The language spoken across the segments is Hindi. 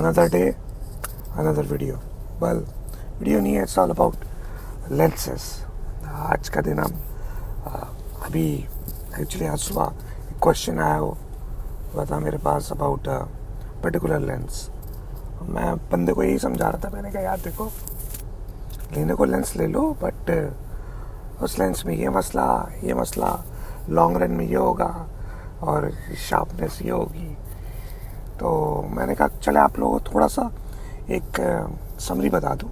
another day, another video. Well, video नहीं है, इट्स ऑल अबाउट लेंसेज. आज का दिन हम अभी एक्चुअली आज सुबह एक क्वेश्चन आया हुआ था मेरे पास अबाउट पर्टिकुलर लेंस. मैं बंदे को यही समझा रहा था. मैंने कहा यार देखो, लेने को लेंस ले लो, बट उस लेंस में ये मसला लॉन्ग रन में ये होगा और शार्पनेस ये होगी. तो मैंने कहा चले आप लोगों को थोड़ा सा एक समरी बता दूं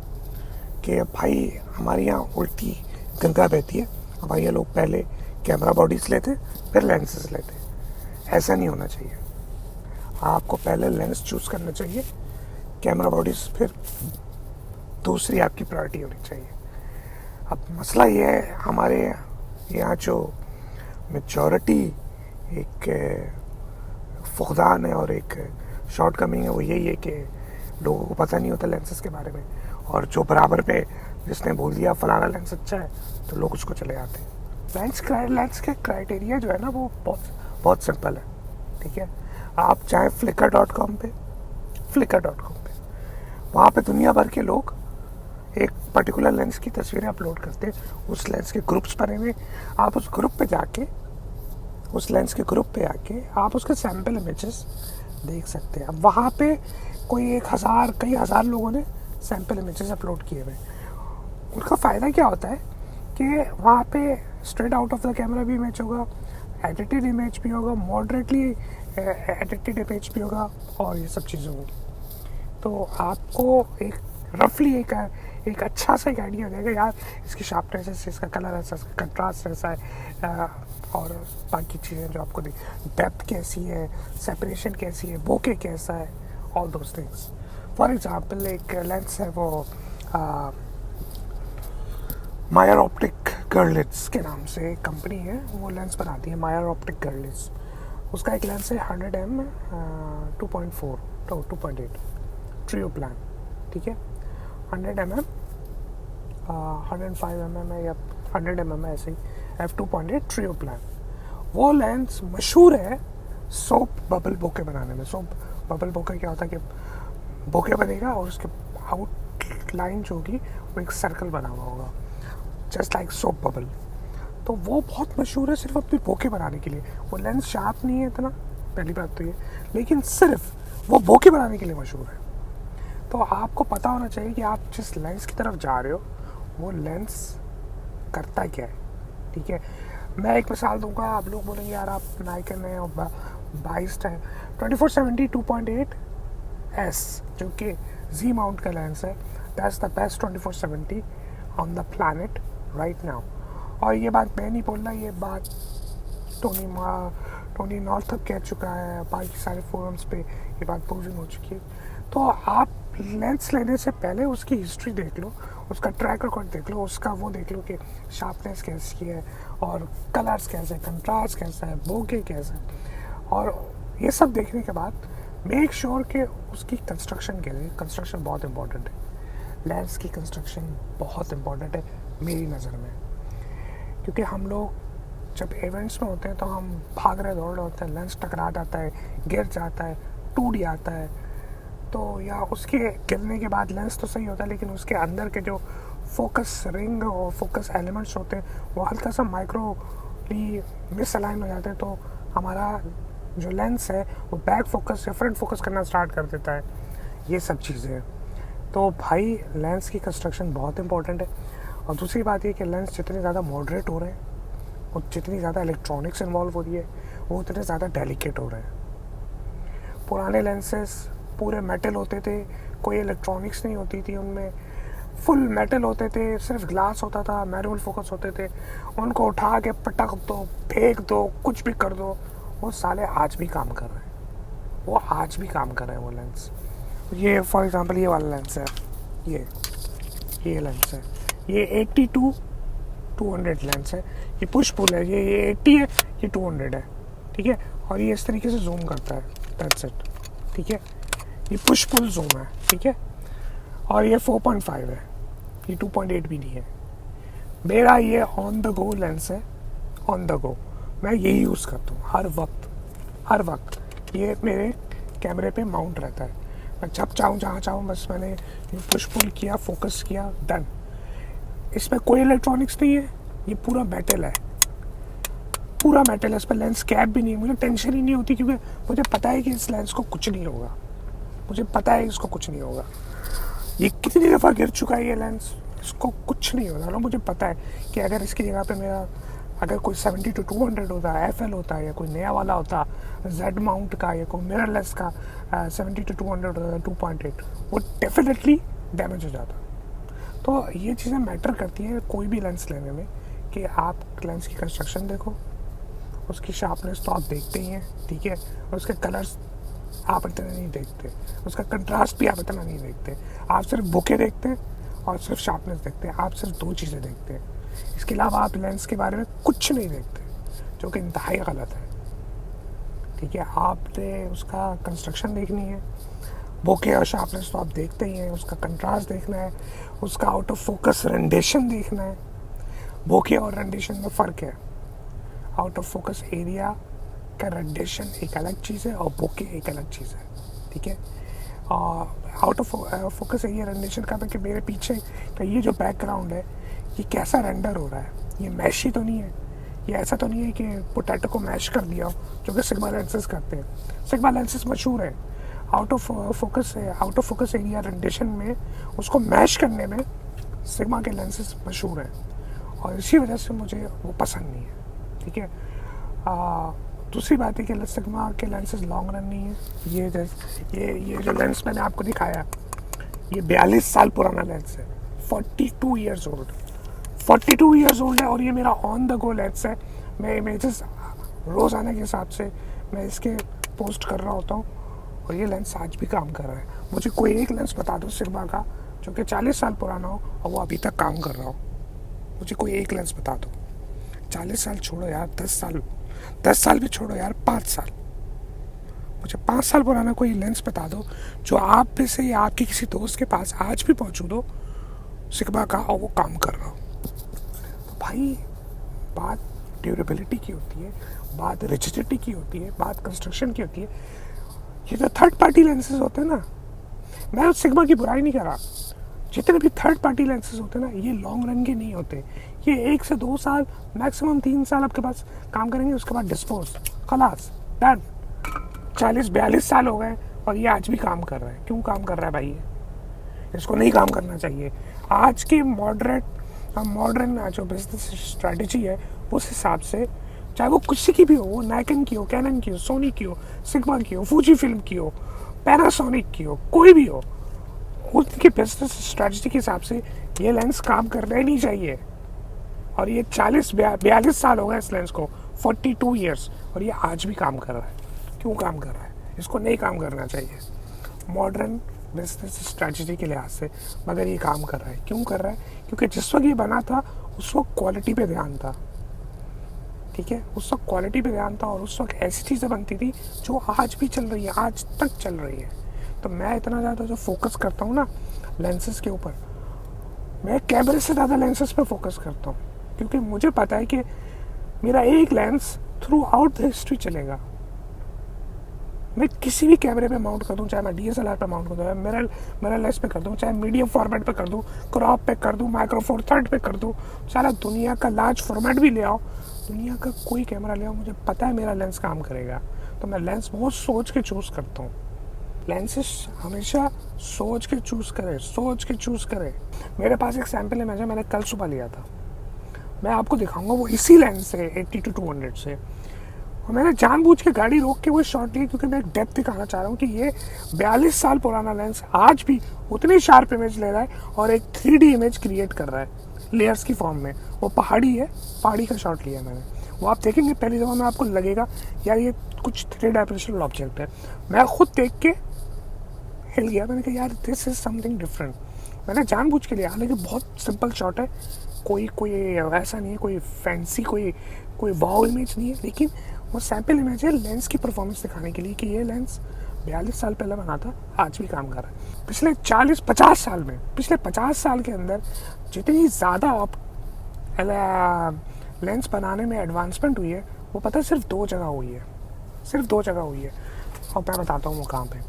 कि भाई हमारे यहाँ उल्टी गंगा बहती है. हमारे यहाँ लोग पहले कैमरा बॉडीज लेते फिर लेंसेज लेते. ऐसा नहीं होना चाहिए. आपको पहले लेंस चूज़ करना चाहिए, कैमरा बॉडीज फिर दूसरी आपकी प्रायोरिटी होनी चाहिए. अब मसला ये है, हमारे यहाँ जो मेजॉरिटी एक फुकदान है और एक शॉर्ट कमिंग है, वो यही है कि लोगों को पता नहीं होता लेंसेज के बारे में. और जो बराबर पे जिसने बोल दिया फलाना लेंस अच्छा है तो लोग उसको चले जाते हैं. लेंस के क्राइटेरिया जो है ना वो बहुत सिंपल है. ठीक है, आप चाहे flickr.com पे वहाँ पे दुनिया भर के लोग एक पर्टिकुलर लेंस की तस्वीरें अपलोड करते हैं. उस लेंस के ग्रुप्स बने हुए, आप उस ग्रुप पे जाके उस लेंस के ग्रुप पे आके आप उसके सैम्पल इमेजेस देख सकते हैं. अब वहाँ पे कई हज़ार लोगों ने सैम्पल इमेजेस अपलोड किए हुए. उनका फ़ायदा क्या होता है कि वहाँ पे straight out of the camera भी इमेज होगा, एडिटेड इमेज भी होगा, मॉडरेटली एडिटेड इमेज भी होगा और ये सब चीज़ें होंगी. तो आपको एक रफली एक अच्छा सा एक आइडिया हो जाएगा यार इसकी शार्पनेस ऐसे, इसका कलर ऐसा, इसका कंट्रास्ट ऐसा है और बाकी चीज़ें जो आपको डेप्थ कैसी है, सेपरेशन कैसी है, बोके कैसा है, all those things. For example एक लेंस है वो मायर ऑप्टिक गर्लिट्स के नाम से एक कंपनी है, वो लेंस बनाती है मायर ऑप्टिक गर्लिट्स. उसका एक लेंस है 100mm 2.8 ट्रियो प्लान. ठीक है, 100mm 105mm है या 100mm है ऐसे ही f2.8 ट्रियो प्लान. वो लेंस मशहूर है सोप बबल बोके बनाने में. सोप बबल बोके क्या होता है कि बोके बनेगा और उसके आउटलाइन जो होगी वो एक सर्कल बना हुआ होगा, जस्ट लाइक सोप बबल. तो वो बहुत मशहूर है सिर्फ अपनी बोके बनाने के लिए. वो लेंस शार्प नहीं है इतना, पहली बात तो ये, लेकिन सिर्फ वो बोके बनाने के लिए मशहूर है. तो आपको पता होना चाहिए कि आप जिस लेंस की तरफ जा रहे हो वो लेंस करता क्या है. ठीक है, मैं एक मिसाल दूंगा. आप लोग बोलेंगे यार आप नाइकन है और बाइस्ट है. 2470 2.8S जो कि जी माउंट का लेंस है, that's the best 2470 on the planet right now. और ये बात मैं नहीं बोल रहा, ये बात टोनी नॉर्थअप कह चुका है, बाकी सारे फोरम्स पे ये बात प्रूवन हो चुकी है. तो आप लेंस लेने से पहले उसकी हिस्ट्री देख लो, उसका ट्रैक रिकॉर्ड देख लो, उसका वो देख लो कि शार्पनेस कैसी है और कलर्स कैसे है, कंट्रास्ट कैसा है, बोके कैसा है. और ये सब देखने के बाद मेक श्योर कि उसकी कंस्ट्रक्शन कैसे है. कंस्ट्रक्शन बहुत इंपॉर्टेंट है. लेंस की कंस्ट्रक्शन बहुत इंपॉर्टेंट है मेरी नज़र में, क्योंकि हम लोग जब इवेंट्स में होते हैं तो हम भाग रहे दौड़ रहे होते हैं, लेंस टकरा जाता है, गिर जाता है, टूट जाता है. तो या उसके गिरने के बाद लेंस तो सही होता है, लेकिन उसके अंदर के जो फोकस रिंग और फोकस एलिमेंट्स होते हैं वो हल्का सा माइक्रोली मिसअलाइन हो जाते हैं. तो हमारा जो लेंस है वो बैक फोकस या फ्रंट फोकस करना स्टार्ट कर देता है. ये सब चीज़ें हैं. तो भाई लेंस की कंस्ट्रक्शन बहुत इंपॉर्टेंट है. और दूसरी बात ये कि लेंस जितने ज़्यादा मॉडरेट हो रहे हैं और जितनी ज़्यादा इलेक्ट्रॉनिक्स इन्वॉल्व हो रही है वो उतने ज़्यादा डेलिकेट हो रहे हैं. पुराने लेंसेस पूरे मेटल होते थे, कोई इलेक्ट्रॉनिक्स नहीं होती थी उनमें, फुल मेटल होते थे, सिर्फ ग्लास होता था, मैनुअल फोकस होते थे. उनको उठा के पटक दो, फेंक दो, कुछ भी कर दो, वो साले आज भी काम कर रहे हैं. वो लेंस. ये फॉर एग्जांपल ये वाला लेंस है, ये लेंस है, ये 80-200 लेंस है. ये पुश पुल है, ये 80 है, ये 200 है. ठीक है, और ये इस तरीके से जूम करता है, दैट्स इट. ठीक है, ये पुश पुल जूम है. ठीक है, और ये 4.5 है, ये 2.8 भी नहीं है. मेरा ये ऑन द गो लेंस है, ऑन द गो. मैं यही यूज़ करता हूँ हर वक्त. ये मेरे कैमरे पे माउंट रहता है. मैं जब चाहूँ जहाँ चाहूँ, बस मैंने पुश पुल किया, फोकस किया, डन। इसमें कोई इलेक्ट्रॉनिक्स नहीं है, ये पूरा मेटल है, पूरा मेटल है। इस पर लेंस कैप भी नहीं है। मुझे टेंशन ही नहीं होती क्योंकि मुझे पता है कि इस लेंस को कुछ नहीं होगा, मुझे पता है इसको कुछ नहीं होगा। ये कितनी दफ़ा गिर चुका है ये लेंस, इसको कुछ नहीं होगा ना। मुझे पता है कि अगर इसकी जगह पे मेरा अगर कोई 70-200 होता, FL होता, या कोई नया वाला होता Z माउंट का, या कोई मिररलेस का 70-200 होता, 2.8, वो डेफिनेटली डैमेज हो जाता। तो ये चीज़ें मैटर करती हैं कोई भी लेंस लेने में, कि आप लेंस की कंस्ट्रक्शन देखो, उसकी शार्पनेस तो आप देखते ही हैं, ठीक है, और उसके कलर्स आप इतना नहीं देखते, उसका कंट्रास्ट भी आप इतना नहीं देखते। आप सिर्फ बुके देखते हैं और सिर्फ शार्पनेस देखते हैं, आप सिर्फ दो चीज़ें देखते हैं। इसके अलावा आप लेंस के बारे में कुछ नहीं देखते, जो कि इंतहाई गलत है, ठीक है। आपने उसका कंस्ट्रक्शन देखनी है, बोके और शार्पनेस तो आप देखते ही हैं, उसका कंट्रास्ट देखना है, उसका आउट ऑफ फोकस रेंडेशन देखना है। बोके और रेंडेशन में फ़र्क है। आउट ऑफ फोकस एरिया का रेंडेशन एक अलग चीज़ है और बोके एक अलग चीज़ है, ठीक है। Out of focus area rendition का कि मेरे पीछे का ये जो बैकग्राउंड है ये कैसा रेंडर हो रहा है, ये मैशी तो नहीं है, ये ऐसा तो नहीं है कि पोटैटो को मैश कर दिया हो, जो कि सिग्मा लेंसेज करते हैं। सिग्मा लेंसेज मशहूर है out of focus area rendition में, उसको मैश करने में सिग्मा के लेंसेज मशहूर हैं, और इसी वजह से मुझे वो पसंद नहीं है, ठीक है। दूसरी बात है कि सिग्मा के लेंसेज लॉन्ग रन नहीं है। ये जो लेंस मैंने आपको दिखाया, ये 42 साल पुराना लेंस है, 42 ईयर्स ओल्ड, 42 ईयर्स ओल्ड है, और ये मेरा ऑन द गो लेंस है। मैं इमेजेस रोज़ाना के हिसाब से मैं इसके पोस्ट कर रहा होता हूँ, और ये लेंस आज भी काम कर रहा है। मुझे कोई एक लेंस बता दो सिग्मा का जो कि 40 साल पुराना हो और वो अभी तक काम कर रहा हो, मुझे कोई एक लेंस बता दो। 40 साल छोड़ो यार, 10 साल भी छोड़ो यार, 5 साल, मुझे 5 साल पुराना कोई लेंस बता दो जो आप में से या आपके किसी दोस्त के पास आज भी पहुँचू दो सिग्मा का, और वो काम कर रहा हो। तो भाई बात ड्यूरेबिलिटी की होती है, बात रिजिडिटी की होती है, बात कंस्ट्रक्शन की होती है। ये जो थर्ड पार्टी लेंसेज होते हैं ना, मैं सिग्मा की बुराई नहीं कर रहा, जितने भी थर्ड पार्टी लेंसेज होते हैं ना, ये लॉन्ग रन के नहीं होते। ये 1 से 2 साल, मैक्सिमम 3 साल आपके पास काम करेंगे, उसके बाद डिस्पोज, खलास, डन। 40-42 साल हो गए और ये आज भी काम कर रहा है। क्यों काम कर रहा है भाई ये? इसको नहीं काम करना चाहिए। आज की मॉडर्न जो बिजनेस स्ट्रेटजी है उस हिसाब से, चाहे वो किसी की भी हो, वो नाइकन की हो, कैनन की हो, सोनी की हो, सिग्मा की हो, फूजी फिल्म की हो, पैनासोनिक की हो, कोई भी हो, उनकी बिजनेस स्ट्रेटजी के हिसाब से ये लेंस काम करना ही नहीं चाहिए। और ये 42 साल हो गए इस लेंस को, 42 ईयर्स, और ये आज भी काम कर रहा है। क्यों काम कर रहा है? इसको नहीं काम करना चाहिए मॉडर्न बिजनेस स्ट्रेटजी के लिहाज से, मगर ये काम कर रहा है। क्यों कर रहा है? क्योंकि जिस वक्त ये बना था उस वक्त क्वालिटी पे ध्यान था, ठीक है, उस वक्त क्वालिटी पे ध्यान था, और उस वक्त ऐसी चीज़ें बनती थी जो आज भी चल रही है, आज तक चल रही है। तो मैं इतना ज़्यादा जो फोकस करता हूँ ना लेंसेज के ऊपर, मैं कैमरे से ज़्यादा लेंसेज पे फोकस करता हूँ, क्योंकि मुझे पता है कि मेरा एक lens through out the history चलेगा। मैं किसी भी कैमरे पे माउंट कर दूँ, चाहे मैं DSLR पे माउंट कर दूँ, मिररलेस पे कर दूँ, चाहे मीडियम फॉर्मेट पे कर दूँ, क्रॉप पे कर दूँ, माइक्रो फोर थर्ड पे कर दूँ, सारा दुनिया का लार्ज फॉर्मेट भी ले आओ, दुनिया का कोई कैमरा ले आओ, मुझे पता है मेरा लेंस काम करेगा। तो मैं लेंस बहुत सोच के चूज़ करता हूँ। लेंसेज हमेशा सोच के चूज़ करें। मेरे पास एक सैम्पल इमेज है, मैंने कल सुबह लिया था, मैं आपको दिखाऊंगा, वो इसी लेंस से 80-200 से। और मैंने जानबूझ के गाड़ी रोक के वो शॉट ली, क्योंकि मैं एक डेप्थ दिखाना चाह रहा हूँ कि ये 42 साल पुराना लेंस आज भी उतनी शार्प इमेज ले रहा है और एक 3D इमेज क्रिएट कर रहा है लेयर्स की फॉर्म में। वो पहाड़ी है, पहाड़ी का शॉट लिया मैंने, वो आप देखेंगे पहली दफ़ा में आपको लगेगा यार ये कुछ 3 डायमेंशनल ऑब्जेक्ट है। मैं खुद देख के हिल गया, मैंने कहा यार दिस इज़ समथिंग डिफरेंट। मैंने जानबूझ के लिया, हालांकि बहुत सिंपल शॉट है, कोई ऐसा नहीं है, कोई फैंसी कोई वाव इमेज नहीं है, लेकिन वो सैम्पल इमेज है लेंस की परफॉर्मेंस दिखाने के लिए कि ये लेंस 42 साल पहले बना था, आज भी काम कर रहा है। पिछले 50 साल के अंदर जितनी ज़्यादा लेंस बनाने में एडवांसमेंट हुई है, वो पता है सिर्फ 2 जगह हुई है, और मैं बताता हूँ वो कहाँ पे।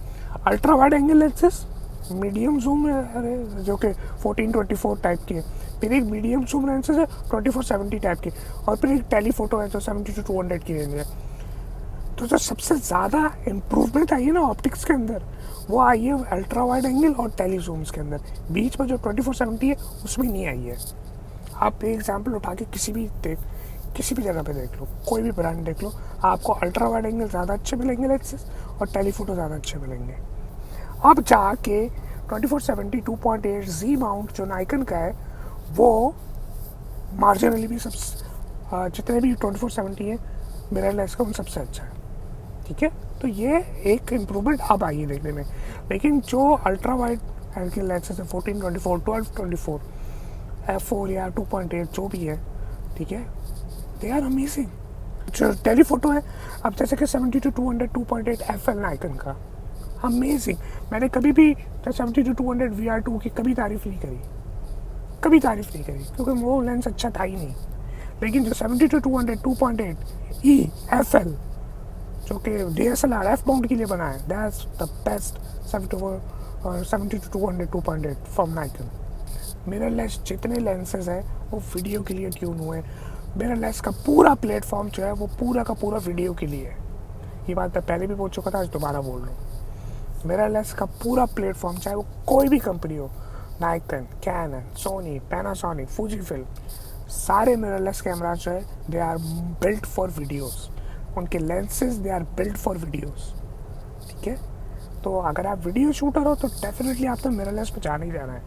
Ultra wide angle lenses medium zoom है जो कि 14-24 टाइप की है, फिर एक मीडियम जूम लेंसेज है 24-70 टाइप की, और फिर एक टेलीफोटो है जो 70-200 की रेंज है। तो जो सबसे ज़्यादा इम्प्रूवमेंट आई है ना ऑप्टिक्स के अंदर, वो आई है अल्ट्रा वाइड एंगल और टेली जूम्स के अंदर। बीच में जो 24-70 है उसमें नहीं आई है। आप एक एग्जाम्पल उठा के किसी भी जगह पे देख लो, कोई भी ब्रांड देख लो, आपको अल्ट्रा वाइड एंगल ज़्यादा अच्छे मिलेंगे लेंसेज और टेलीफोटो ज़्यादा अच्छे मिलेंगे। अब जाके 24-70 2.8 Z माउंट जो नाइकन का है, वो मार्जिनली भी सब जितने भी 24-70 है मिररलेस का उन सबसे अच्छा है। ठीक है, तो ये एक इम्प्रूवमेंट अब आई है देखने में। लेकिन जो अल्ट्रा वाइड एंगल लेंसेज है 14-24 12-24 f4 या 2.8 जो भी है, ठीक है, दे आर अमेजिंग। जो टेलीफोटो है अब जैसे कि 70-200 2.8 FL नाइकन का, अमेजिंग। मैंने कभी भी 70-200 VR2 की कभी तारीफ़ नहीं करी क्योंकि वो लेंस अच्छा था ही नहीं। लेकिन जो 70-200 2.8 EFL जो कि DSLR F माउंट के लिए बना है, that's the best 70-200 2.8 from Nikon. Mirrorless जितने लेंसेज हैं वो वीडियो के लिए ट्यून हुए हैं। मिररलेस का पूरा प्लेटफॉर्म जो है वो पूरा का पूरा वीडियो के लिए है। ये बात मैं पहले भी बोल चुका था, आज दोबारा बोल रहा हूँ। मिररलेस का पूरा प्लेटफॉर्म, चाहे वो कोई भी कंपनी हो, Nikon, Canon, Sony, Panasonic, Fuji film, सारे मिररलेस कैमरा जो है they are built for videos. उनके lenses they are built for videos. ठीक है, तो अगर आप वीडियो शूटर हो तो डेफिनेटली आपको मिररलेस पे जाना ही जाना है।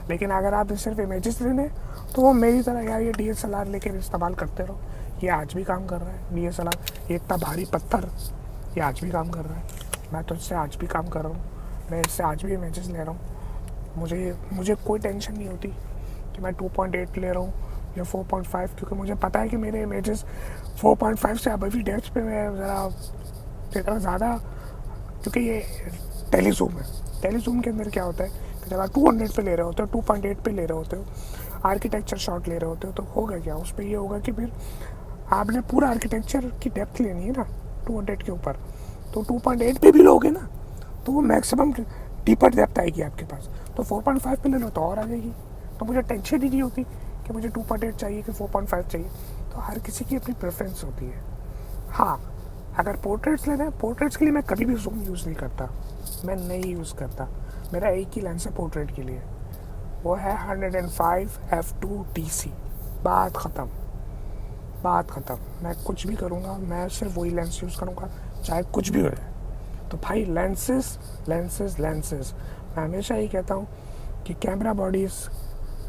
लेकिन अगर आप सिर्फ इमेजेस लेने तो वो मेरी तरह यार ये DSLR लेकर इस्तेमाल करते रहो। ये आज भी काम कर रहा है DSLR, ये इतना भारी पत्थर ये आज भी काम कर रहा है। मैं तो इससे आज भी काम कर रहा हूँ, मैं इससे आज भी इमेजेस ले रहा हूँ। मुझे कोई टेंशन नहीं होती कि मैं 2.8 ले रहा हूँ या 4.5, क्योंकि मुझे पता है कि मेरे इमेजेस 4.5 से अभी डेप्थ पे मैं ज़रा ज़्यादा, क्योंकि ये टेलीजूम है। टेलीजूम के अंदर क्या होता है कि जब आप 200 पे ले रहे होते हो, 2.8 पे ले रहे होते हो, आर्किटेक्चर शॉट ले रहे होते हो, तो होगा क्या उस पर ये होगा कि फिर आपने पूरा आर्किटेक्चर की डेप्थ लेनी है ना 200 के ऊपर, तो 2.8 पे भी लोगे ना तो वो मैक्सिमम डीपर डेप्थ आएगी आपके पास। तो 4.5 पे ले लो तो और आ जाएगी। तो मुझे टेंशन ही नहीं होती कि मुझे 2.8 चाहिए कि 4.5 चाहिए। तो हर किसी की अपनी प्रेफरेंस होती है। हाँ, अगर पोर्ट्रेट्स लेना है, पोर्ट्रेट्स के लिए मैं कभी भी जूम यूज़ नहीं करता, मैं नहीं यूज़ करता। मेरा एक ही लेंस है पोर्ट्रेट के लिए, वो है 105 f2 DC। बात ख़त्म। मैं कुछ भी करूँगा, मैं सिर्फ वही लेंस यूज़ करूँगा चाहे कुछ भी हो जाए। तो भाई लेंसेज। मैं हमेशा ही कहता हूँ कि camera bodies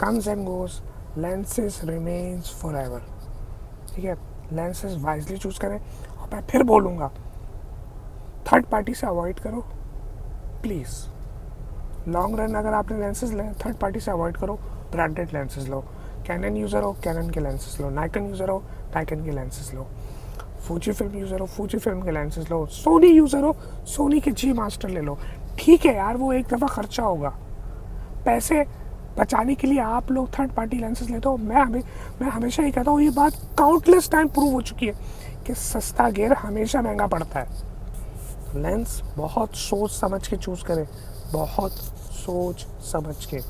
comes and goes, lenses remains for ever. ठीक है, लेंसेज वाइजली चूज़ करें। और मैं फिर बोलूँगा, थर्ड पार्टी से अवॉइड करो प्लीज़। लॉन्ग रन अगर आपने लेंसेज लें, थर्ड पार्टी से अवॉइड करो, ब्रांडेड लेंसेज लो। कैनन यूज़र हो, कैनन के लेंसेज लो। नाइकन यूज़र हो, नाइकन के लेंसेज लो। फूजी फिल्म यूज़र हो, फूजी फिल्म के लेंसेज लो। सोनी यूज़र हो, सोनी के G मास्टर ले लो। ठीक है यार, वो एक दफ़ा खर्चा होगा, पैसे बचाने के लिए आप लोग थर्ड पार्टी लेंसेज लेते हो। मैं हमेशा ही कहता हूँ, ये बात काउंटलेस टाइम प्रूव हो चुकी है कि सस्ता गियर हमेशा महंगा पड़ता है। लेंस बहुत सोच समझ के चूज़ करें, बहुत सोच समझ के।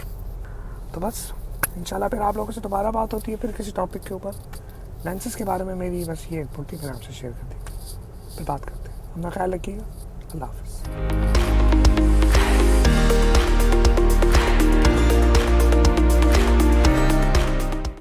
तो बस इंशाल्लाह फिर आप लोगों से दोबारा बात होती है फिर किसी टॉपिक के ऊपर। लेंसेज के बारे में मेरी बस ये बोलती मैंने आपसे शेयर कर दी, फिर बात करते हैं। अपना ख्याल रखिएगा। अल्लाह हाफ़िज़।